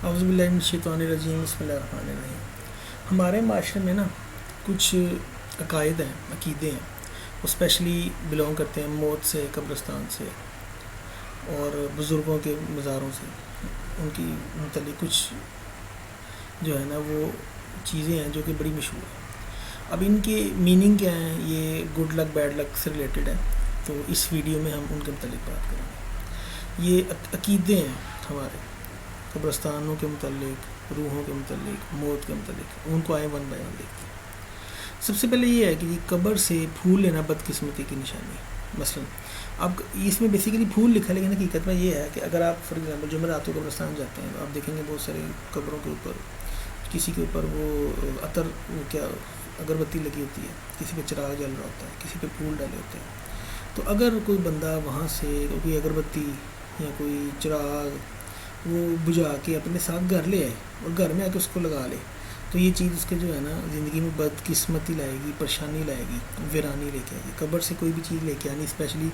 اعوذ باللہ من الشیطان الرجیم، بسم اللہ الرحمن الرحیم۔ ہمارے معاشرے میں نا کچھ عقائد ہیں، عقیدے ہیں، وہ اسپیشلی بلونگ کرتے ہیں موت سے، قبرستان سے اور بزرگوں کے مزاروں سے۔ ان کی متعلق کچھ جو ہے نا وہ چیزیں ہیں جو کہ بڑی مشہور ہیں۔ اب ان کے میننگ کیا ہیں، یہ گڈ لک بیڈ لک سے ریلیٹڈ ہے، تو اس ویڈیو میں ہم ان کے متعلق بات کریں گے۔ یہ عقیدے ہیں ہمارے قبرستانوں کے متعلق، روحوں کے متعلق، موت کے متعلق، ان کو آئے ون بائی ون دیکھتے ہیں۔ سب سے پہلے یہ ہے کہ قبر سے پھول لینا بدقسمتی کی نشانی ہے۔ مثلا اب اس میں بیسیکلی پھول لکھا ہے، لیکن حقیقت میں یہ ہے کہ اگر آپ فار ایگزامپل جمعرات کو قبرستان جاتے ہیں تو آپ دیکھیں گے بہت سارے قبروں کے اوپر کسی کے اوپر وہ عطر، کیا اگربتی لگی ہوتی ہے، کسی پہ چراغ جل رہا ہوتا ہے، کسی پہ پھول ڈالے ہوتے ہیں۔ تو اگر کوئی بندہ وہاں سے کوئی اگربتی یا کوئی چراغ وہ بجھا کے اپنے ساتھ گھر لے آئے اور گھر میں آ کے اس کو لگا لے، تو یہ چیز اس کے جو ہے نا زندگی میں بدقسمتی لائے گی، پریشانی لائے گی، ویرانی لے کے آئے گی۔ قبر سے کوئی بھی چیز لے کے آنی، اسپیشلی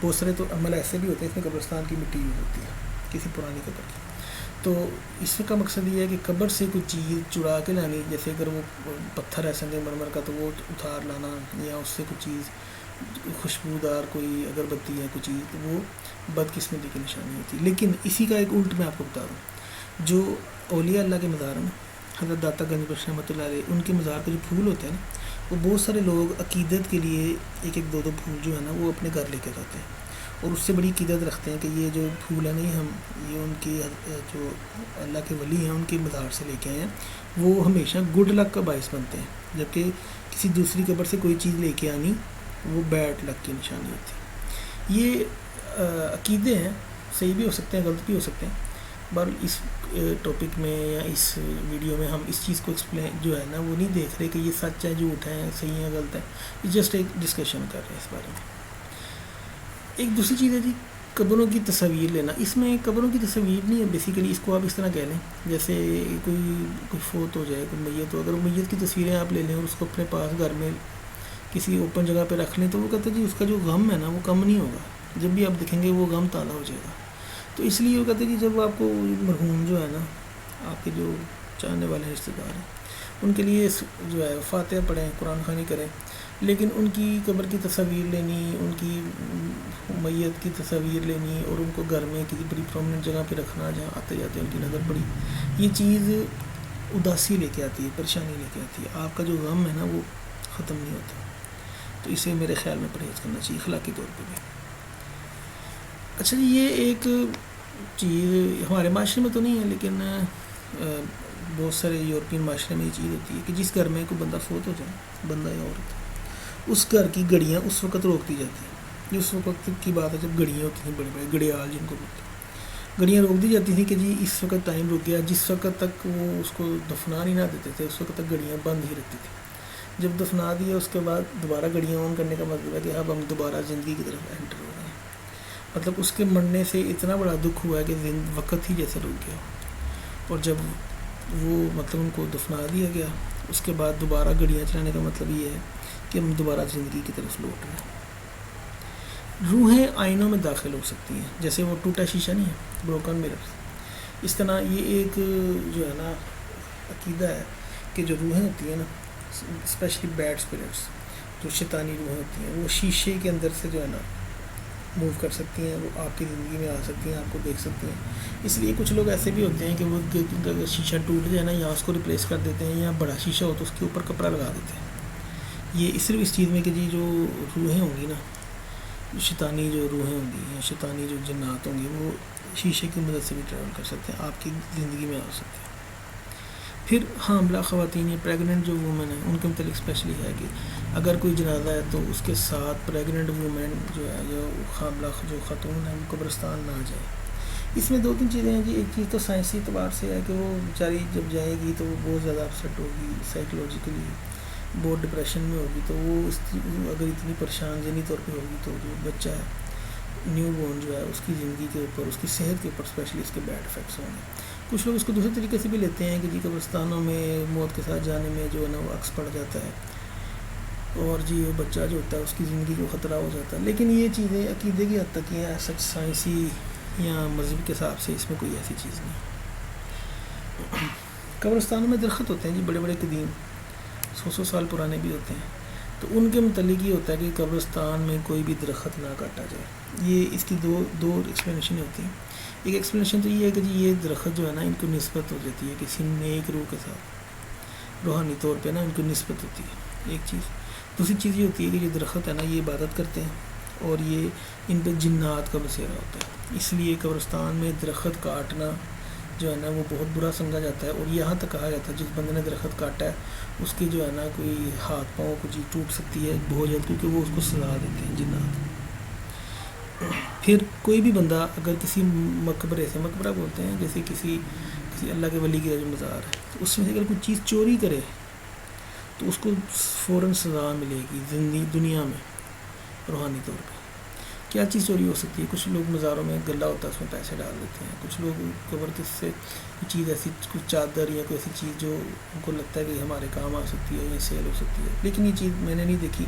بہت سارے تو عمل ایسے بھی ہوتے ہیں اس میں قبرستان کی مٹی یوز ہوتی ہے کسی پرانی قبر کی۔ تو اس کا مقصد یہ ہے کہ قبر سے کوئی چیز چڑا کے لانی، جیسے اگر وہ پتھر ہے سنگ مرمر کا تو وہ اتار لانا، یا اس سے کوئی چیز خوشبودار کوئی اگربتی ہے کوئی چیز، تو وہ بدقسمتی کی نشانی ہوتی ہے۔ لیکن اسی کا ایک الٹ میں آپ کو بتا دوں، جو اولیاء اللہ کے مزار ہیں، حضرت داتا گنج بخش رحمۃ اللہ علیہ، ان کے مزار کے جو پھول ہوتے ہیں نا، وہ بہت سارے لوگ عقیدت کے لیے ایک ایک دو دو پھول جو ہے نا وہ اپنے گھر لے کے جاتے ہیں، اور اس سے بڑی عقیدت رکھتے ہیں کہ یہ جو پھول ہے نہیں، ہم یہ ان کی جو اللہ کے ولی ہیں ان کے مزار سے لے کے آئے ہیں، وہ ہمیشہ گڈ لک کا باعث بنتے ہیں، جبکہ کسی دوسری قبر سے کوئی چیز لے کے آنی وہ بیڈ لک کی نشانی ہوتی ہے۔ یہ عقیدے ہیں، صحیح بھی ہو سکتے ہیں، غلط بھی ہو سکتے ہیں، بہر اس ٹاپک میں یا اس ویڈیو میں ہم اس چیز کو ایکسپلین جو ہے نا وہ نہیں دیکھ رہے کہ یہ سچ ہے، جھوٹ ہے، صحیح ہے، غلط ہے، جسٹ ایک ڈسکشن کر رہے ہیں اس بارے میں۔ ایک دوسری چیز ہے جی قبروں کی تصاویر لینا۔ اس میں قبروں کی تصاویر نہیں ہے، بیسیکلی اس کو آپ اس طرح کہہ لیں جیسے کوئی فوت ہو جائے، کوئی میت ہو، اگر میت کی تصویریں آپ لے لیں اور اس کو اپنے پاس گھر میں کسی اوپن جگہ پہ رکھ لیں، تو وہ کہتے ہیں جی اس کا جو غم ہے نا وہ کم نہیں ہوگا، جب بھی آپ دیکھیں گے وہ غم تازہ ہو جائے گا۔ تو اس لیے وہ کہتے ہیں کہ جب آپ کو مرحوم جو ہے نا، آپ کے جو چاہنے والے رشتہ دار ہیں، ان کے لیے جو ہے فاتحہ پڑھیں، قرآن خوانی کریں، لیکن ان کی قبر کی تصاویر لینی، ان کی میت کی تصاویر لینی اور ان کو گھر میں کسی بڑی پرومننٹ جگہ پہ رکھنا جہاں آتے جاتے ان کی نظر پڑی، یہ چیز اداسی لے کے آتی ہے، پریشانی لے کے آتی ہے، آپ کا جو غم ہے نا وہ ختم نہیں ہوتا۔ تو اسے میرے خیال میں پرہیز کرنا چاہیے اخلاقی طور پہ بھی۔ اچھا جی، یہ ایک چیز ہمارے معاشرے میں تو نہیں ہے، لیکن بہت سارے یورپین معاشرے میں یہ چیز ہوتی ہے کہ جس گھر میں کوئی بندہ فوت ہو جائے، بندہ یا عورت، اس گھر کی گھڑیاں اس وقت روک دی جاتی ہیں۔ یہ اس وقت کی بات ہے جب گھڑیاں ہوتی ہیں، بڑے بڑے گھڑیال جن کو بولتے ہیں، گھڑیاں روک دی جاتی تھیں کہ جی اس وقت ٹائم رک گیا، جس وقت تک وہ اس کو دفنا نہیں نہ دیتے تھے اس وقت تک گھڑیاں بند ہی رکھتی تھیں۔ جب دفنا دیا اس کے بعد دوبارہ گھڑیاں آن کرنے کا مطلب ہے کہ اب ہم دوبارہ زندگی کی طرف انٹر ہو رہے ہیں، مطلب اس کے مرنے سے اتنا بڑا دکھ ہوا ہے کہ وقت ہی جیسے رک گیا۔ اور جب وہ مطلب ان کو دفنا دیا گیا، اس کے بعد دوبارہ گھڑیاں چلانے کا مطلب یہ ہے کہ ہم دوبارہ زندگی کی طرف لوٹ رہے ہیں۔ روحیں آئینوں میں داخل ہو سکتی ہیں، جیسے وہ ٹوٹا شیشہ نہیں ہے، بروکن مرر، اس طرح یہ ایک جو ہے نا عقیدہ ہے کہ جو روحیں ہوتی ہیں نا، اسپیشلی بیڈ اسپرٹس، جو شیطانی روحیں ہوتی ہیں، وہ شیشے کے اندر سے جو ہے نا موو کر سکتی ہیں، وہ آپ کی زندگی میں آ سکتی ہیں، آپ کو دیکھ سکتی ہیں۔ اس لیے کچھ لوگ ایسے بھی ہوتے ہیں کہ وہ شیشہ ٹوٹ جائے نا، یا اس کو ریپلیس کر دیتے ہیں، یا بڑا شیشہ ہو تو اس کے اوپر کپڑا لگا دیتے ہیں۔ یہ صرف اس چیز میں کہ جی جو روحیں ہوں گی نا، شیطانی جو روحیں ہوں گی یا شیطانی جو جنات ہوں گی، وہ شیشے کی مدد سے بھی ٹریول کر سکتے ہیں، آپ کی زندگی میں آ سکتے ہیں۔ پھر حاملہ خواتین یا پریگننٹ جو وومن ہیں، ان کے متعلق اسپیشلی ہے کہ اگر کوئی جنازہ ہے تو اس کے ساتھ پریگننٹ وومن جو ہے، جو حاملہ جو خاتون ہے، وہ قبرستان نہ جائے۔ اس میں دو تین چیزیں ہیں جی۔ ایک چیز تو سائنسی اعتبار سے ہے کہ وہ بیچاری جب جائے گی تو وہ بہت زیادہ اپسیٹ ہوگی، سائیکولوجیکلی بہت ڈپریشن میں ہوگی، تو وہ اگر اتنی پریشان ذہنی طور پہ ہوگی تو جو بچہ ہے، نیو بورن جو ہے، اس کی زندگی کے اوپر، اس کی صحت کے اوپر اسپیشلی اس کے بیڈ افیکٹس ہوں گے۔ کچھ لوگ اس کو دوسرے طریقے سے بھی لیتے ہیں کہ جی قبرستانوں میں موت کے ساتھ جانے میں جو ہے نا وہ عکس پڑ جاتا ہے، اور جی وہ بچہ جو ہوتا ہے اس کی زندگی کو خطرہ ہو جاتا ہے۔ لیکن یہ چیزیں عقیدے کی حد تک ہیں، سچ سائنسی یا مذہب کے حساب سے اس میں کوئی ایسی چیز نہیں۔ قبرستانوں میں درخت ہوتے ہیں جی بڑے بڑے قدیم، 100 سال پرانے بھی ہوتے ہیں، تو ان کے متعلق یہ ہوتا ہے کہ قبرستان میں کوئی بھی درخت نہ کاٹا جائے۔ یہ اس کی دو ایکسپلینیشن ہوتی ہیں۔ ایک ایکسپلینیشن تو یہ ہے کہ جی یہ درخت جو ہے نا ان کو نسبت ہو جاتی ہے کسی نیک روح کے ساتھ، روحانی طور پہ نا ان کو نسبت ہوتی ہے ایک چیز۔ دوسری چیز یہ ہوتی ہے کہ یہ درخت ہے نا یہ عبادت کرتے ہیں اور یہ ان پہ جنات کا بسیرا ہوتا ہے، اس لیے قبرستان میں درخت کاٹنا جو ہے نا وہ بہت برا سمجھا جاتا ہے، اور یہاں تک کہا جاتا ہے جس بندے نے درخت کاٹا ہے اس کی جو ہے نا کوئی ہاتھ پاؤں کو چیز ٹوٹ سکتی ہے بہت جلد، کیونکہ وہ اس کو سزا دیتے ہیں جنات۔ پھر کوئی بھی بندہ اگر کسی مقبرے سے، مقبرہ بولتے ہیں جیسے کسی اللہ کے ولی کی جو مزار ہے، تو اس میں سے اگر کوئی چیز چوری کرے تو اس کو فوراً سزا ملے گی دنیا میں روحانی طور پہ۔ کیا چیز چوری ہو سکتی ہے؟ کچھ لوگ مزاروں میں گلہ ہوتا ہے اس میں پیسے ڈال دیتے ہیں، کچھ لوگ قبر کے سے کوئی چیز ایسی، کوئی چادر یا کوئی ایسی چیز جو ان کو لگتا ہے کہ ہمارے کام آ سکتی ہے یا سیل ہو سکتی ہے، لیکن یہ چیز میں نے نہیں دیکھی۔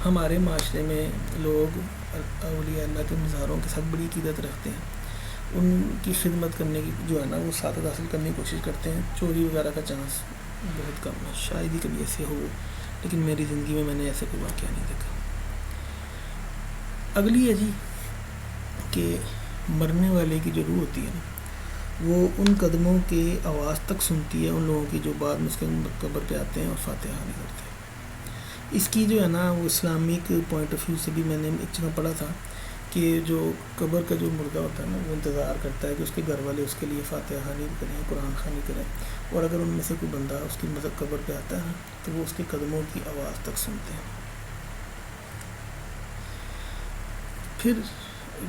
ہمارے معاشرے میں لوگ اولیاء اللہ کے مزاروں کے ساتھ بڑی عقیدت رکھتے ہیں، ان کی خدمت کرنے کی جو ہے نا وہ سعادت حاصل کرنے کی کوشش کرتے ہیں۔ چوری وغیرہ کا چانس بہت کم ہے، شاید ہی کبھی ایسے ہو، لیکن میری زندگی میں نے ایسے کوئی واقعہ نہیں دیکھا۔ اگلی ہے جی کہ مرنے والے کی جو روح ہوتی ہے نا وہ ان قدموں کے آواز تک سنتی ہے ان لوگوں کی جو بعد میں اس کے قبر پہ آتے ہیں اور فاتحہ نہیں کرتے ہیں۔ اس کی جو ہے نا وہ اسلامک پوائنٹ آف ویو سے بھی میں نے ایک جگہ پڑھا تھا کہ جو قبر کا جو مردہ ہوتا ہے نا وہ انتظار کرتا ہے کہ اس کے گھر والے اس کے لیے فاتحہ نہیں کریں، قرآن خوانی کریں، اور اگر ان میں سے کوئی بندہ اس کی قبر پہ آتا ہے تو وہ اس کے قدموں کی آواز تک سنتے ہیں۔ پھر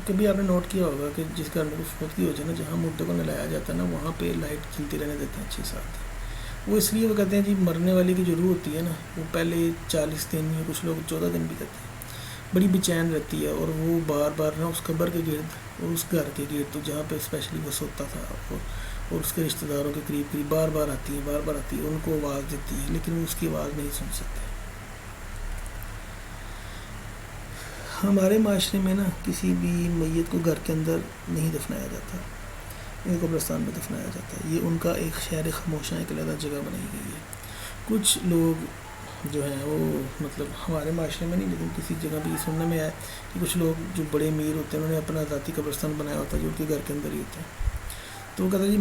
کبھی آپ نے نوٹ کیا ہوگا کہ جس گھر میں فوت کی ہو جائے نا، جہاں مردے کو نلایا جاتا ہے نا وہاں پہ لائٹ جلتی رہنے دیتے ہیں 6-7۔ وہ اس لیے وہ کہتے ہیں جی مرنے والے کی جو روح ہوتی ہے نا وہ پہلے 40 دن یا کچھ لوگ 14 دن بھی کہتے ہیں بڑی بے چین رہتی ہے، اور وہ بار بار نا اس قبر کے گرد اور اس گھر کے گرد تو جہاں پہ اسپیشلی وہ سوتا تھا اور اس کے رشتہ داروں کے قریب بار بار آتی ہے، ان کو آواز دیتی ہے، لیکن وہ اس کی آواز نہیں سن سکتے۔ ہمارے معاشرے میں نا کسی بھی میت کو گھر کے اندر نہیں دفنایا جاتا، ان کو قبرستان میں دفنایا جاتا ہے۔ یہ ان کا ایک شہر خاموشہ ایک علیحدہ جگہ بنائی گئی ہے۔ کچھ لوگ جو ہیں وہ مطلب ہمارے معاشرے میں نہیں لیکن کسی جگہ بھی سننے میں آیا کہ کچھ لوگ جو بڑے امیر ہوتے ہیں انہوں نے اپنا ذاتی قبرستان بنایا ہوتا ہے جو ان کے گھر کے اندر ہی ہوتا ہے۔ تو وہ کہتا ہے جی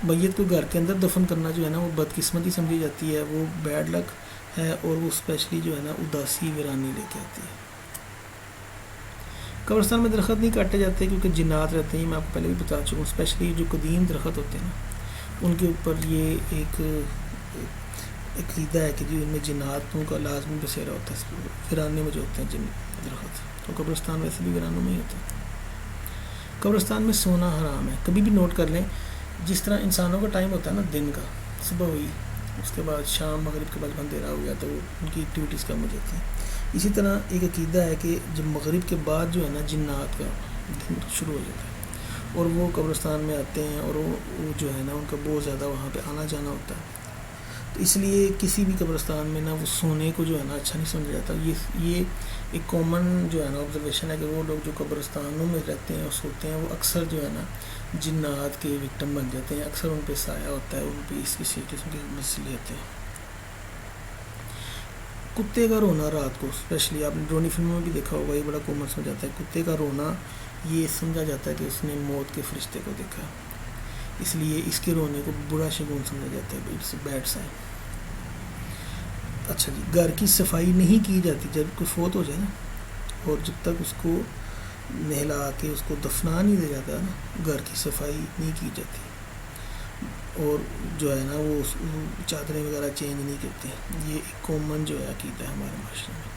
میت کو گھر کے اندر دفن کرنا جو ہے نا وہ بدقسمتی سمجھی جاتی ہے، وہ بیڈ لک ہے، اور وہ اسپیشلی جو ہے نا اداسی ویرانی لے کے آتی ہے۔ قبرستان میں درخت نہیں کاٹے جاتے کیونکہ جنات رہتے ہیں، میں آپ کو پہلے بھی بتا چکا ہوں۔ اسپیشلی جو قدیم درخت ہوتے ہیں نا ان کے اوپر یہ ایک عقیدہ ہے کہ جی ان میں جناتوں کا لازمی بسیرا ہوتا ہے، ویرانے میں جو ہوتے ہیں جن درخت، تو قبرستان ویسے بھی ویرانوں میں ہی ہوتا ہے۔ قبرستان میں سونا حرام ہے۔ کبھی بھی نوٹ کر لیں جس طرح انسانوں کا ٹائم ہوتا ہے نا دن کا، صبح ہوئی اس کے بعد شام مغرب کے بعد اندھیرا ہو گیا تو ان کی ایکٹیویٹیز کم ہو جاتی ہیں، اسی طرح ایک عقیدہ ہے کہ جب مغرب کے بعد جو ہے نا جنات کا دن شروع ہو جاتا ہے اور وہ قبرستان میں آتے ہیں، اور وہ جو ہے نا ان کا بہت زیادہ وہاں پہ آنا جانا ہوتا ہے، تو اس لیے کسی بھی قبرستان میں نا وہ سونے کو جو ہے نا اچھا نہیں سمجھا جاتا۔ یہ ایک کامن جو ہے نا آبزرویشن ہے کہ وہ لوگ جو قبرستانوں میں رہتے ہیں اور سوتے ہیں وہ اکثر جو ہے نا جنات کے وکٹم بن جاتے ہیں، اکثر ان پہ سایہ ہوتا ہے، ان پہ اس کسی قسم کے مسئلے ہوتے ہیں۔ کتے کا رونا رات کو، اسپیشلی آپ نے ڈرونی فلموں میں بھی دیکھا ہوگا، یہ بڑا کامن سمجھ جاتا ہے۔ کتے کا رونا یہ سمجھا جاتا ہے کہ اس نے موت کے فرشتے کو دیکھا، اس لیے اس کے رونے کو برا شگون سمجھا جاتا ہے، اٹس بیڈ سائن۔ اچھا جی، گھر کی صفائی نہیں کی جاتی جب کوئی فوت ہو جائے نا، اور جب تک اس کو نہلا کے اس کو دفنا نہیں دیا جاتا نا گھر کی صفائی نہیں کی جاتی، اور جو ہے نا وہ چادریں وغیرہ چینج نہیں کرتے۔ یہ ایک کامن جو ہے عقیدہ ہے ہمارے معاشرے میں۔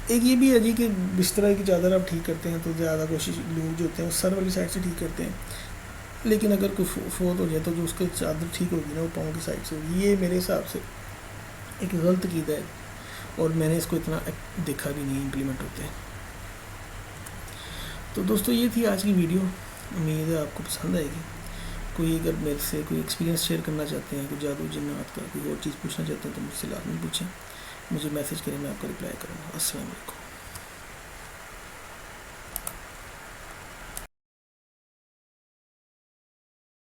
ایک یہ بھی ہے جی کہ بستر کی چادر آپ ٹھیک کرتے ہیں تو زیادہ کوشش لوگ جو ہوتے ہیں وہ سر والی سائڈ سے ٹھیک کرتے ہیں، لیکن اگر کوئی فوت ہو جائے تو جو اس کی چادر ٹھیک ہوگی نا وہ پاؤں کی سائڈ سے ہوگی۔ یہ میرے حساب سے ایک غلط عقیدہ ہے، اور میں نے اس کو اتنا دیکھا بھی نہیں امپلیمنٹ ہوتے ہیں۔ تو دوستو یہ تھی آج کی ویڈیو، امید ہے آپ کو پسند آئے گی۔ کوئی اگر میرے سے کوئی ایکسپیرینس شیئر کرنا چاہتے ہیں، کوئی جادو جنات کا کوئی اور چیز پوچھنا چاہتے ہیں تو مجھ سے لازمی پوچھیں، مجھے میسج کریں، میں آپ کو رپلائی کروں گا۔ السلام علیکم۔